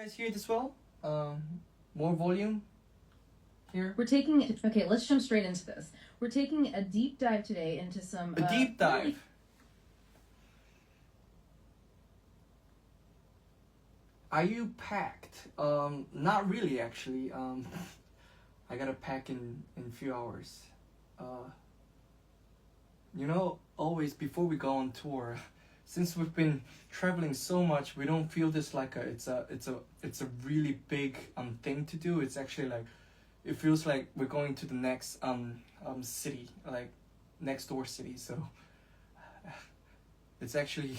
Guys hear this well? More volume here. Okay, let's jump straight into this. We're taking a deep dive today into some... A deep dive. Really... Are you packed? Not really actually. I gotta pack in a few hours. Always before we go on tour, since we've been traveling so much, we don't feel this like it's a really big thing to do. It's actually like, it feels like we're going to the next city, like next door city. So it's actually,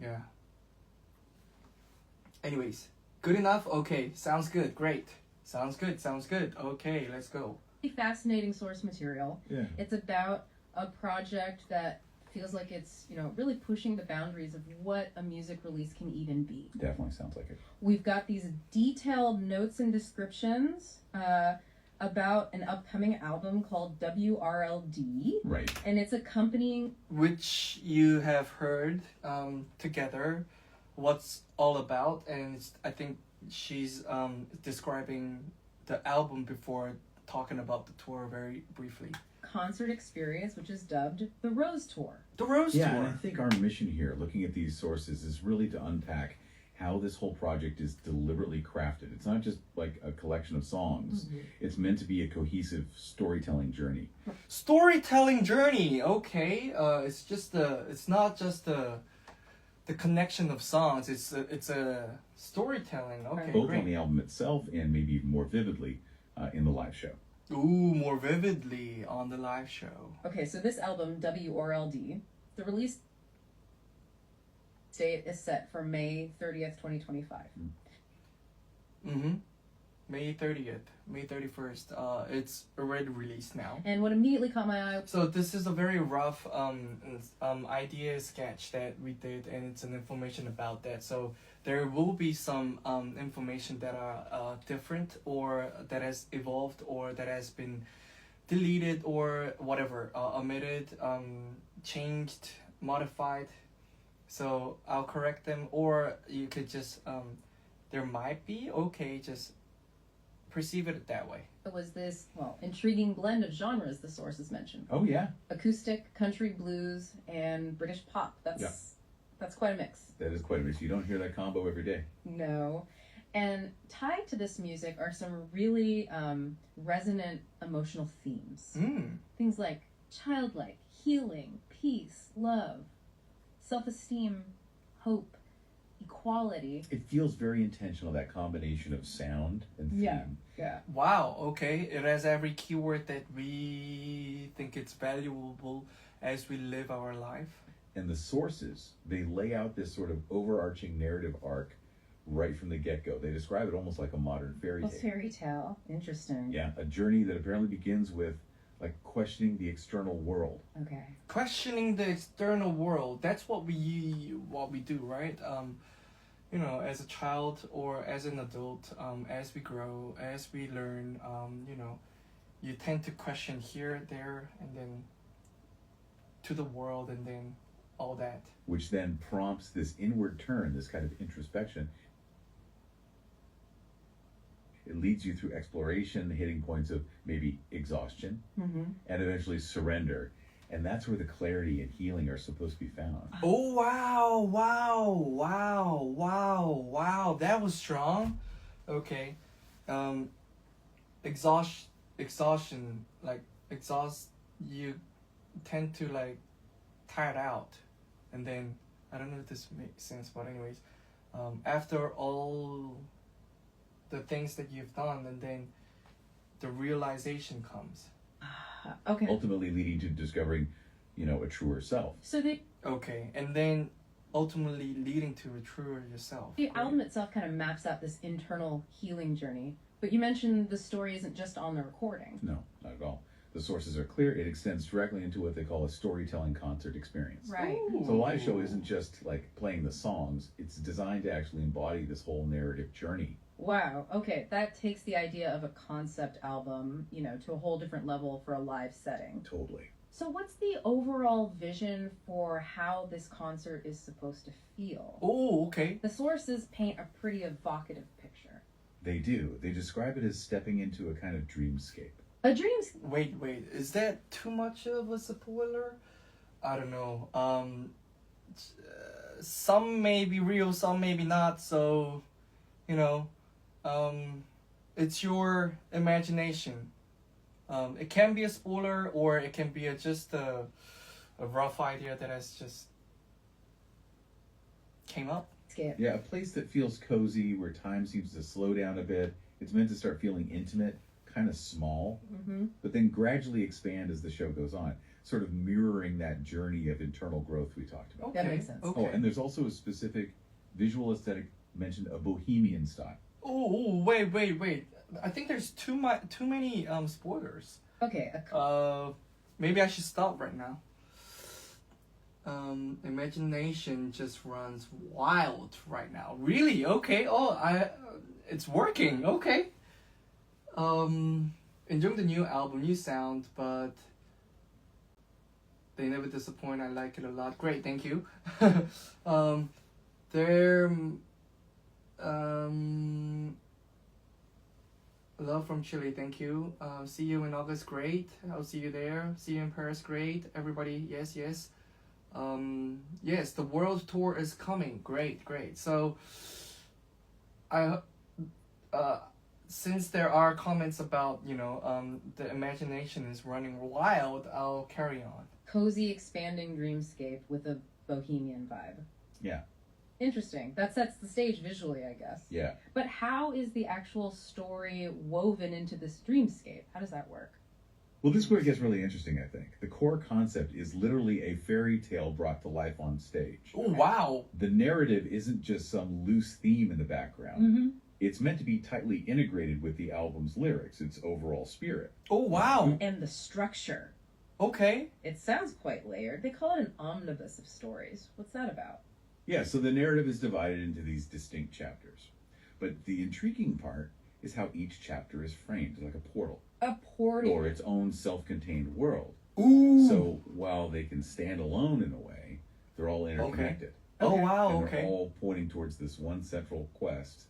yeah. Anyways, good enough? Okay, sounds good, great. Sounds good. Okay, let's go. Fascinating source material. Yeah. It's about a project that feels like it's, really pushing the boundaries of what a music release can even be. Definitely sounds like it. We've got these detailed notes and descriptions about an upcoming album called WRLD. Right. And it's accompanying... Which you have heard together what's all about, and I think she's describing the album before talking about the tour very briefly. Concert experience, which is dubbed the Rose Tour. The Rose Yeah, Tour. and I think our mission here, looking at these sources, is really to unpack how this whole project is deliberately crafted. It's not just like a collection of songs. Mm-hmm. It's meant to be a cohesive storytelling journey. Storytelling journey. Okay. It's not just the connection of songs. It's a storytelling. Okay. Both great. on the album itself and maybe even more vividly in the live show. Ooh, more vividly on the live show. Okay, so this album, WRLD, the release date is set for May 30th, 2025. Mm-hmm. May 30th, May 31st. It's already released now. And what immediately caught my eye... So this is a very rough idea sketch that we did, and it's an information about that. So there will be some information that are different, or that has evolved, or that has been deleted, or whatever, omitted, changed, modified. So I'll correct them, or you could just, there might be, okay, just perceive it that way. It was this, intriguing blend of genres the sources mentioned. Oh, yeah. Acoustic, country, blues, and British pop. That's quite a mix. That is quite a mix. You don't hear that combo every day. No. And tied to this music are some really resonant emotional themes. Things like childlike, healing, peace, love, self-esteem, hope, equality. It feels very intentional, that combination of sound and theme. Yeah. Wow, okay. It has every keyword that we think it's valuable as we live our life. And the sources, they lay out this sort of overarching narrative arc right from the get-go. They describe it almost like a modern fairy tale. Fairy tale. Interesting. Yeah, a journey that apparently begins with questioning the external world. Okay. Questioning the external world. That's what we do, right? As a child or as an adult, as we grow, as we learn, you tend to question here, there, and then to the world, and then all that. Which then prompts this inward turn, this kind of introspection. It leads you through exploration, hitting points of maybe exhaustion, and eventually surrender. And that's where the clarity and healing are supposed to be found. Oh, wow. That was strong. Okay. Exhaustion, you tend to tired out. And then, I don't know if this makes sense, but anyways, after all the things that you've done, and then the realization comes. Okay. Ultimately leading to discovering, a truer self. Okay, and then ultimately leading to a truer yourself. The album itself kind of maps out this internal healing journey, but you mentioned the story isn't just on the recording. No, not at all. The sources are clear. It extends directly into what they call a storytelling concert experience. Right. Ooh. So a live show isn't just playing the songs. It's designed to actually embody this whole narrative journey. Wow. Okay, that takes the idea of a concept album, to a whole different level for a live setting. Totally. So what's the overall vision for how this concert is supposed to feel? Oh, okay. The sources paint a pretty evocative picture. They do. They describe it as stepping into a kind of dreamscape. A dream. Wait, is that too much of a spoiler? I don't know. Some may be real, some maybe not. So, you know, it's your imagination. It can be a spoiler, or it can be just a rough idea that has just came up. Yeah, a place that feels cozy, where time seems to slow down a bit. It's meant to start feeling intimate, kind of small, but then gradually expand as the show goes on, sort of mirroring that journey of internal growth we talked about. That makes sense. Okay. Oh, and there's also a specific visual aesthetic mentioned, a bohemian style. Oh, wait. I think there's too many spoilers. Okay. Maybe I should stop right now. Imagination just runs wild right now. Really? Okay. Oh, it's working. Okay. Enjoying the new album, new sound, but they never disappoint. I like it a lot. Great, thank you. They're love from Chile, thank you. See you in August, great. I'll see you there. See you in Paris, great. Everybody, yes. Yes, the world tour is coming. Great. So, since there are comments about, the imagination is running wild, I'll carry on. Cozy, expanding dreamscape with a bohemian vibe. Yeah. Interesting. That sets the stage visually, I guess. Yeah. But how is the actual story woven into this dreamscape? How does that work? Well, this is where it gets really interesting, I think. The core concept is literally a fairy tale brought to life on stage. Oh, wow. The narrative isn't just some loose theme in the background. It's meant to be tightly integrated with the album's lyrics, its overall spirit. Oh, wow. And the structure. Okay. It sounds quite layered. They call it an omnibus of stories. What's that about? Yeah, so the narrative is divided into these distinct chapters. But the intriguing part is how each chapter is framed like a portal. A portal. Or its own self-contained world. Ooh. So while they can stand alone in a way, they're all interconnected. Oh, wow, And okay. they're all pointing towards this one central quest,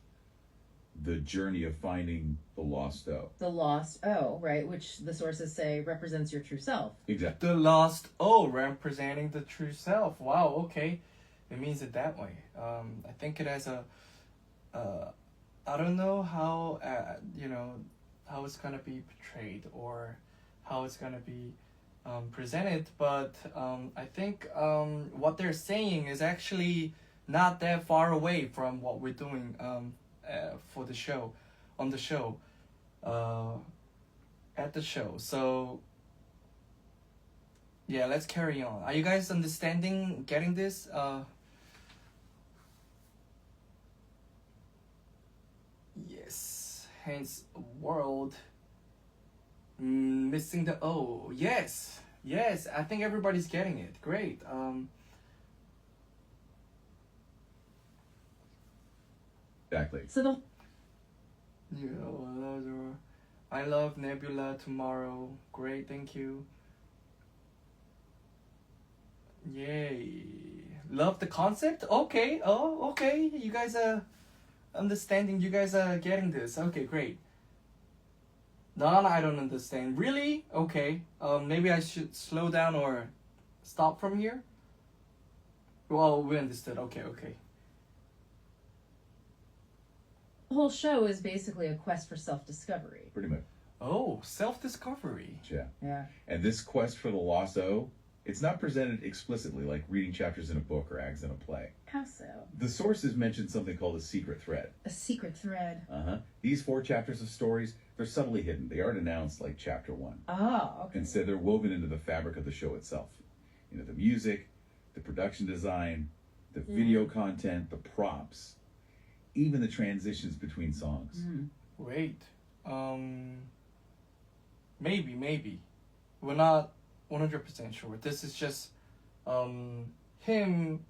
the journey of finding the lost O. The lost O, right, which the sources say represents your true self. Exactly. The lost O representing the true self. Wow, okay. It means it that way. I think it has I don't know how, how it's gonna be portrayed or how it's gonna be presented, but I think what they're saying is actually not that far away from what we're doing for the show, on the show, at the show. So yeah, let's carry on. Are you guys understanding, getting this? Yes, hence world missing the O. Yes, I think everybody's getting it. Great. Exactly. So the I love Nebula tomorrow. Great, thank you. Yay. Love the concept? Okay. Oh, okay. You guys are understanding. You guys are getting this. Okay, great. None, I don't understand. Really? Okay. Maybe I should slow down or stop from here? Well, we understood. Okay. whole show is basically a quest for self-discovery. Pretty much. Oh, self-discovery. Yeah. And this quest for the lost O, it's not presented explicitly like reading chapters in a book or acts in a play. How so? The sources mention something called a secret thread. A secret thread. These 4 chapters of stories, they're subtly hidden. They aren't announced like chapter 1. Oh, okay. Instead, they're woven into the fabric of the show itself. The music, the production design, the video content, the props, even the transitions between songs. Wait. Maybe. We're not 100% sure. This is just him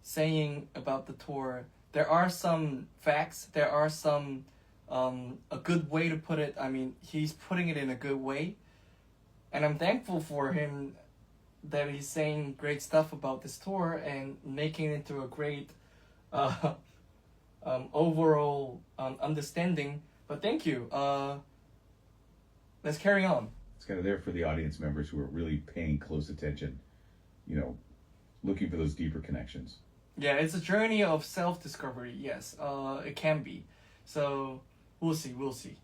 saying about the tour. There are some facts. There are some a good way to put it. I mean, he's putting it in a good way. and I'm thankful for him that he's saying great stuff about this tour and making it into a great overall understanding. But thank you. Let's carry on. It's kind of there for the audience members who are really paying close attention, you know, looking for those deeper connections. Yeah, it's a journey of self-discovery. Yes, it can be. So we'll see.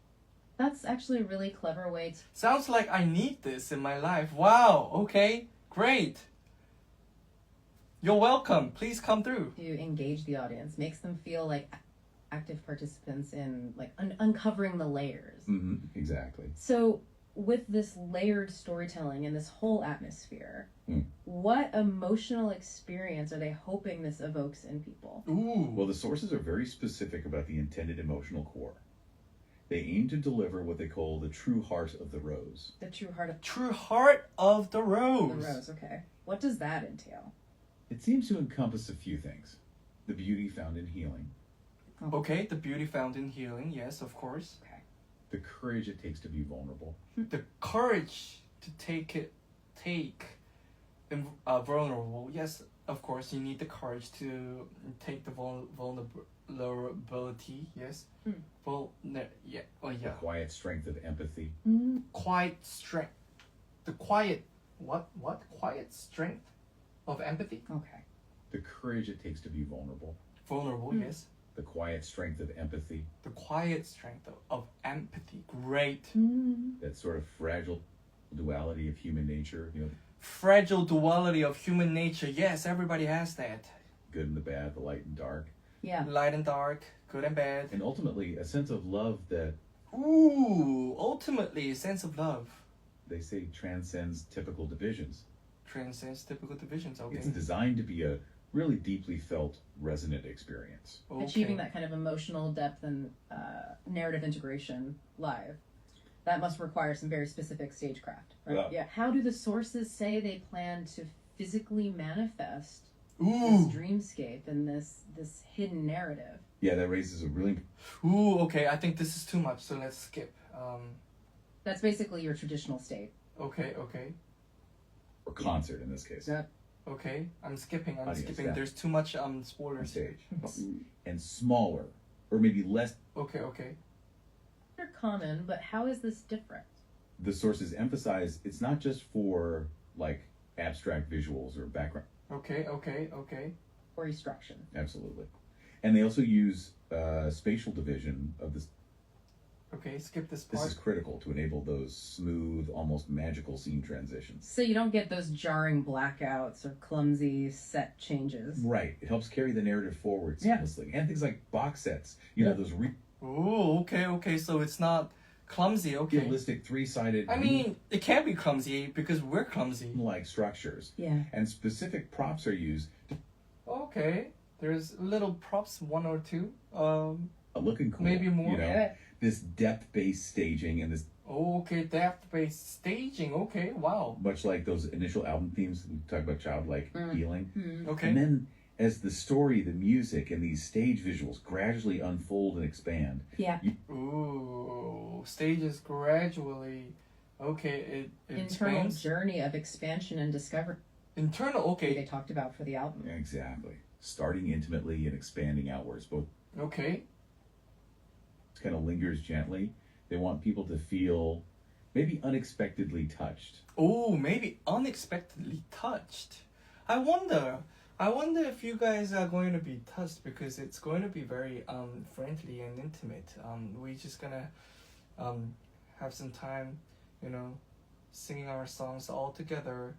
That's actually a really clever way Sounds like I need this in my life. Wow. Okay. Great. You're welcome. Please come through. to engage the audience, makes them feel like active participants in like uncovering the layers. Mm-hmm. Exactly. So, with this layered storytelling and this whole atmosphere, what emotional experience are they hoping this evokes in people? Ooh. Well, the sources are very specific about the intended emotional core. They aim to deliver what they call the true heart of the rose. The true heart of True heart of the rose. the rose. Okay, what does that entail? It seems to encompass a few things. The beauty found in healing, Okay, the beauty found in healing. Yes, of course. Okay. the courage it takes to be vulnerable, The courage to take vulnerable. Yes, of course. You need the courage to take the vulnerability. Yes. Yeah. Oh the yeah. quiet strength of empathy, Quiet strength. The quiet. What? Quiet strength of empathy. Okay. the courage it takes to be vulnerable, Vulnerable. Yes. the quiet strength of empathy, The quiet strength of empathy. Great. that sort of fragile duality of human nature, you know, Fragile duality of human nature. Yes, everybody has that. good and the bad, the light and dark, Yeah. Light and dark, good and bad. and ultimately a sense of love that Ooh, ultimately, a sense of love they say transcends typical divisions. transcends typical divisions. Okay. It's designed to be a really deeply felt, resonant experience. Okay. Achieving that kind of emotional depth and narrative integration live. That must require some very specific stagecraft, right? Yeah. How do the sources say they plan to physically manifest Ooh. this dreamscape and this hidden narrative? Yeah, that raises a really Ooh. Okay. I think this is too much, so let's skip. That's basically your traditional state. Okay. or concert in this case. Yeah. Okay. I'm skipping. Audience, yeah. There's too much On spoilers. stage. And smaller, or maybe less. Okay. They're common, but how is this different? The sources emphasize it's not just for like abstract visuals or background. Okay. Or instruction? Absolutely. And they also use spatial division of this. Okay. Skip this This part. is critical to enable those smooth, almost magical scene transitions. So you don't get those jarring blackouts or clumsy set changes. Right. It helps carry the narrative forward Yeah. seamlessly. And things like box sets, you know, those Ooh. Okay. So it's not clumsy. Okay. realistic three-sided I mean, it can be clumsy because we're clumsy. like structures. Yeah. And specific props are used to Okay. There's little props, one or two. looking cool. Maybe more. You know, Yeah. this depth-based staging and this Okay, depth-based staging. Okay, wow. much like those initial album themes we talk about childlike healing. Okay. And then as the story, the music, and these stage visuals gradually unfold and expand, Yeah. Ooh, stages gradually. Okay, it Internal expands. journey of expansion and discovery Internal. they Okay. talked about for the album. exactly, starting intimately and expanding outwards. Both Okay. kind of lingers gently. They want people to feel maybe unexpectedly touched. Oh, maybe unexpectedly touched. I wonder if you guys are going to be touched because it's going to be very friendly and intimate. We're just gonna have some time, singing our songs all together,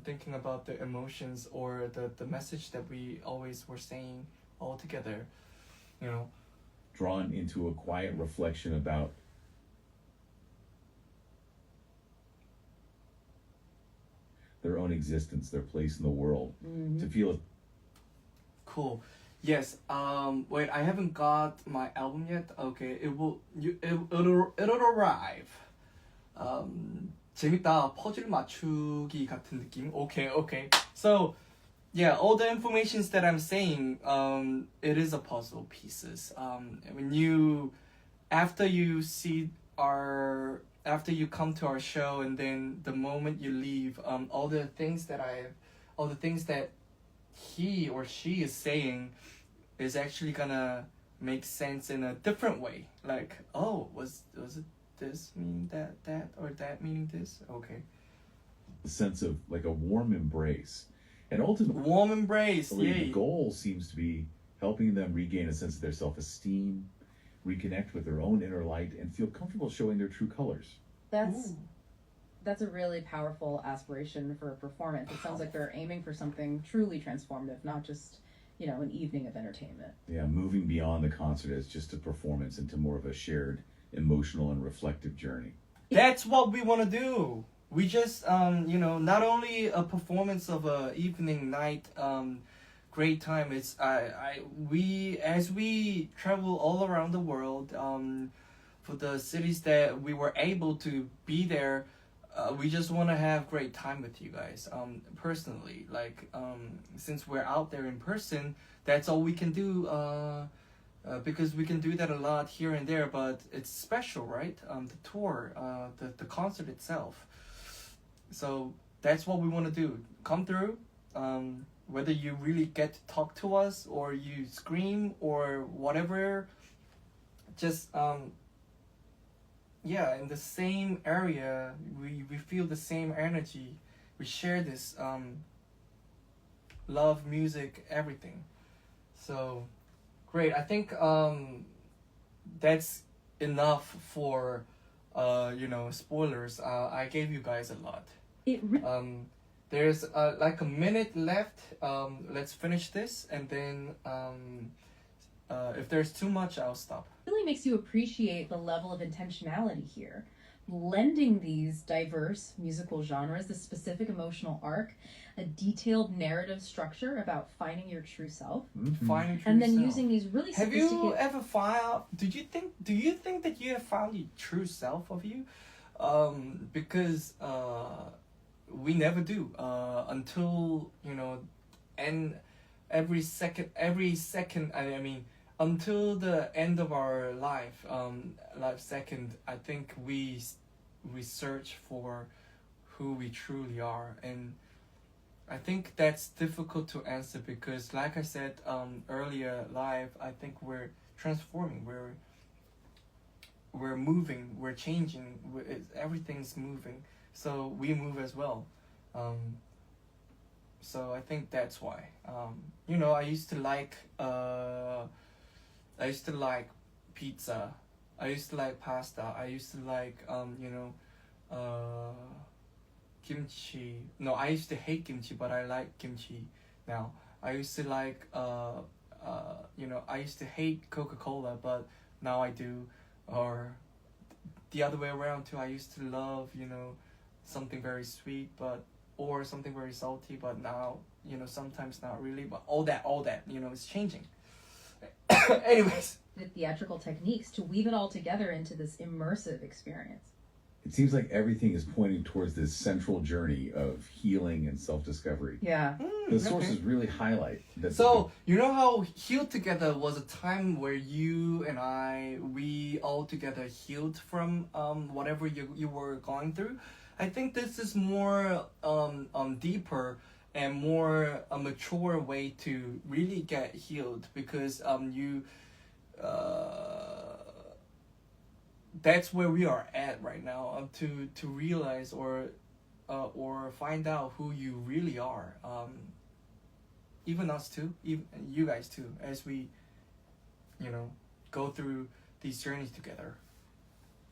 thinking about the emotions or the message that we always were saying all together, Drawn into a quiet reflection about their own existence, their place in the world, to feel Cool. Yes. Wait. I haven't got my album yet. Okay. It'll arrive. 재밌다. 퍼즐 맞추기 같은 느낌. Okay. So, yeah, all the informations that I'm saying, it is a puzzle pieces. After you see our after you come to our show, and then the moment you leave, all the things that he or she is saying is actually gonna make sense in a different way. Like, oh, was it this meaning that or that meaning this? Okay. The sense of like a warm embrace, and ultimately, Warm embrace. the Yay. goal seems to be helping them regain a sense of their self-esteem, reconnect with their own inner light, and feel comfortable showing their true colors. That's a really powerful aspiration for a performance. It sounds like they're aiming for something truly transformative, not just, an evening of entertainment. Yeah, moving beyond the concert as just a performance into more of a shared emotional and reflective journey. That's what we want to do. We just, not only a performance of a evening, night, great time. It's as we travel all around the world, for the cities that we were able to be there, we just want to have great time with you guys. Personally, like, since we're out there in person, that's all we can do. Because we can do that a lot here and there, but it's special, right? The tour, the concert itself. So that's what we want to do. Come through, whether you really get to talk to us or you scream or whatever. Just in the same area, we feel the same energy. We share this love, music, everything. So great. I think that's enough for spoilers. I gave you guys a lot. There's like a minute left. Let's finish this, and then if there's too much, I'll stop. It really makes you appreciate the level of intentionality here. Blending these diverse musical genres, this specific emotional arc, a detailed narrative structure about finding your true self, Finding true and then self. using these really Have sophisticated... you ever found? Do you think that you have found the true self of you? Because we never do until and every second. I mean, until the end of our life second. I think we search for who we truly are, and I think that's difficult to answer because, like I said earlier live, I think we're transforming. We're moving. We're changing. Everything's moving. So we move as well. So I think that's why. I used to like pizza. I used to like pasta. I used to like kimchi. No, I used to hate kimchi, but I like kimchi now. I used to like I used to hate Coca-Cola, but now I do. Or the other way around too. I used to love something very sweet, or something very salty, but now sometimes not really. But all that is changing. Anyways, the theatrical techniques to weave it all together into this immersive experience. It seems like everything is pointing towards this central journey of healing and self-discovery. Yeah. The sources really highlight that. So, you know how Healed Together was a time where you and we all together healed from whatever you were going through? I think this is more deeper and more a mature way to really get healed because that's where we are at right now, to realize or find out who you really are. Even us too, even you guys too, as we go through these journeys together.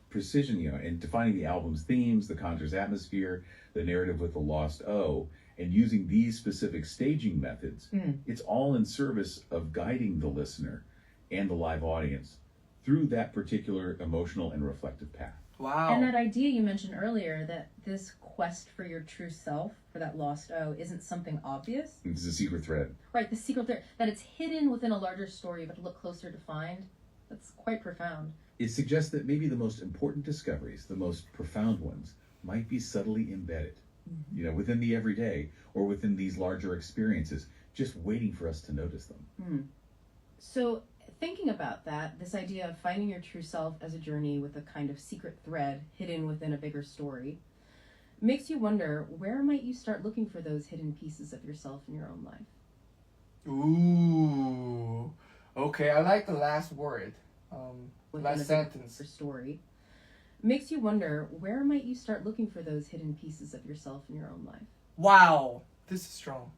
Precision, in defining the album's themes, the concert's atmosphere, the narrative with the lost O, and using these specific staging methods, it's all in service of guiding the listener and the live audience through that particular emotional and reflective path. Wow. And that idea you mentioned earlier, that this quest for your true self, for that lost O, isn't something obvious. It's a secret thread. Right, the secret thread, that it's hidden within a larger story, but to look closer to find. That's quite profound. It suggests that maybe the most important discoveries, the most profound ones, might be subtly embedded, within the everyday or within these larger experiences, just waiting for us to notice them. So thinking about that, this idea of finding your true self as a journey with a kind of secret thread hidden within a bigger story makes you wonder, where might you start looking for those hidden pieces of yourself in your own life? Ooh. Okay, I like the last word. Within Last a sentence. bigger story makes you wonder, where might you start looking for those hidden pieces of yourself in your own life? Wow, this is strong.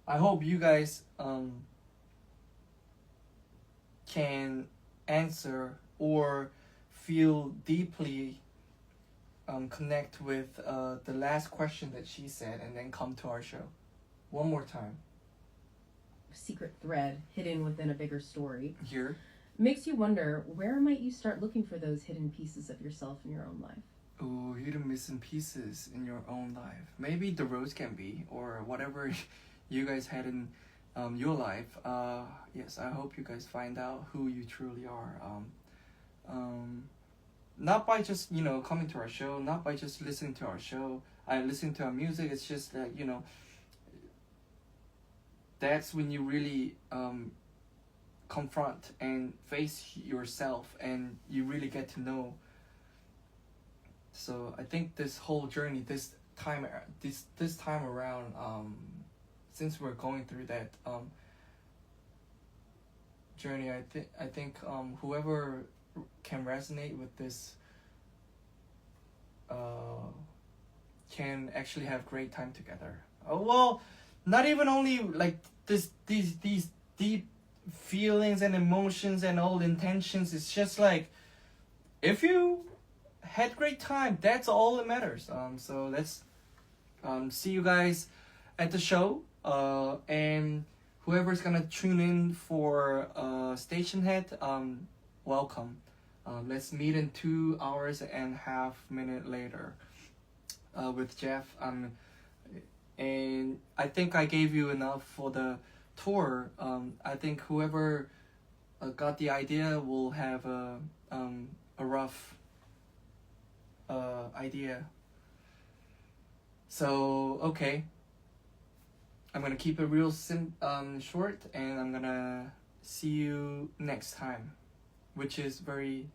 I hope you guys can answer or feel deeply connect with the last question that she said and then come to our show. One more time. Secret thread hidden within a bigger story Here. makes you wonder, where might you start looking for those hidden pieces of yourself in your own life? Ooh, hidden missing pieces in your own life. Maybe the roads can be, or whatever you guys had in your life. Yes, I hope you guys find out who you truly are. Not by just coming to our show, not by just listening to our show. I listen to our music. It's just that that's when you really confront and face yourself, and you really get to know. So I think this whole journey, this time around, since we're going through that journey, I think whoever can resonate with this can actually have great time together. Well, not even only like these deep feelings and emotions and all intentions. It's just like, if you had great time, that's all that matters. So let's see you guys at the show. And whoever's gonna tune in for Station Head, welcome. Let's meet in 2 hours and half minute later with Jeff. And I think I gave you enough for the tour. I think whoever got the idea will have a rough idea. So okay, I'm gonna keep it real short, and I'm gonna see you next time, which is very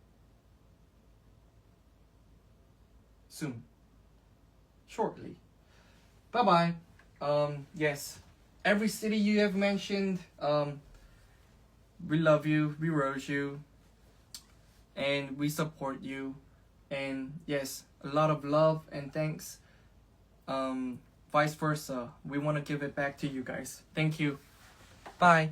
soon, shortly. Bye bye. Yes, every city you have mentioned, we love you, we rose you, and we support you. And yes, a lot of love and thanks. Vice versa, we want to give it back to you guys. Thank you. Bye.